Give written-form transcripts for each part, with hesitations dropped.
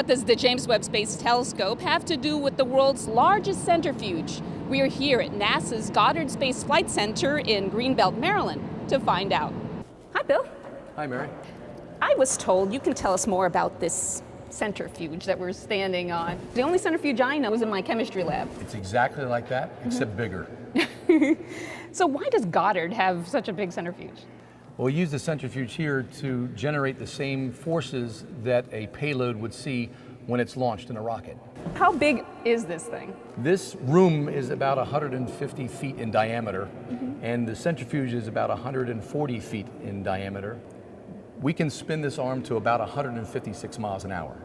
does the James Webb Space Telescope have to do with the world's largest centrifuge? We're here at NASA's Goddard Space Flight Center in Greenbelt, Maryland, to find out. Hi, Bill. Hi, Mary. I was told you can tell us more about this centrifuge that we're standing on. The only centrifuge I know is in my chemistry lab. It's exactly like that, except bigger. So why does Goddard have such a big centrifuge? Well, we use the centrifuge here to generate the same forces that a payload would see when it's launched in a rocket. How big is this thing? This room is about 150 feet in diameter, and the centrifuge is about 140 feet in diameter. We can spin this arm to about 156 miles an hour,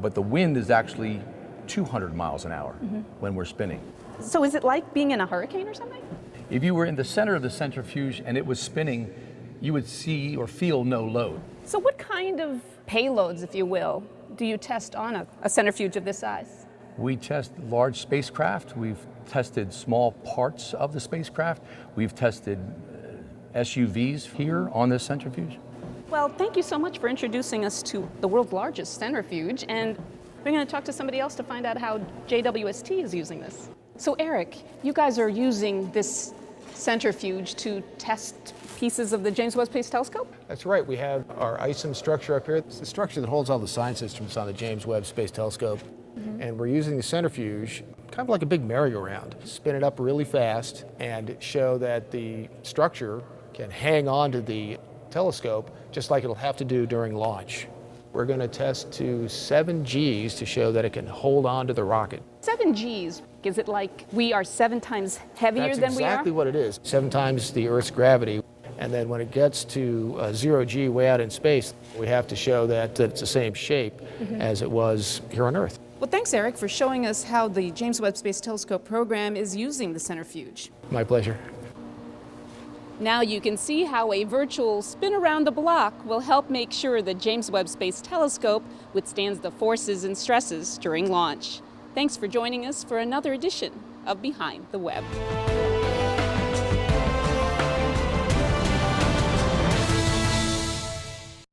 but the wind is actually 200 miles an hour when we're spinning. So is it like being in a hurricane or something? If you were in the center of the centrifuge and it was spinning, you would see or feel no load. So what kind of payloads, if you will, do you test on a centrifuge of this size? We test large spacecraft. We've tested small parts of the spacecraft. We've tested SUVs here on this centrifuge. Well, thank you so much for introducing us to the world's largest centrifuge, and we're going to talk to somebody else to find out how JWST is using this. So Eric, you guys are using this centrifuge to test pieces of the James Webb Space Telescope? That's right. We have our ISOM structure up here. It's the structure that holds all the science instruments on the James Webb Space Telescope. And we're using the centrifuge kind of like a big merry-go-round. Spin it up really fast and show that the structure can hang on to the telescope just like it'll have to do during launch. We're going to test to 7 Gs to show that it can hold on to the rocket. 7 Gs, is it like we are 7 times heavier than we are? That's exactly what it is. 7 times the Earth's gravity. And then when it gets to 0 G way out in space, we have to show that it's the same shape as it was here on Earth. Well, thanks, Eric, for showing us how the James Webb Space Telescope program is using the centrifuge. My pleasure. Now you can see how a virtual spin around the block will help make sure the James Webb Space Telescope withstands the forces and stresses during launch. Thanks for joining us for another edition of Behind the Web.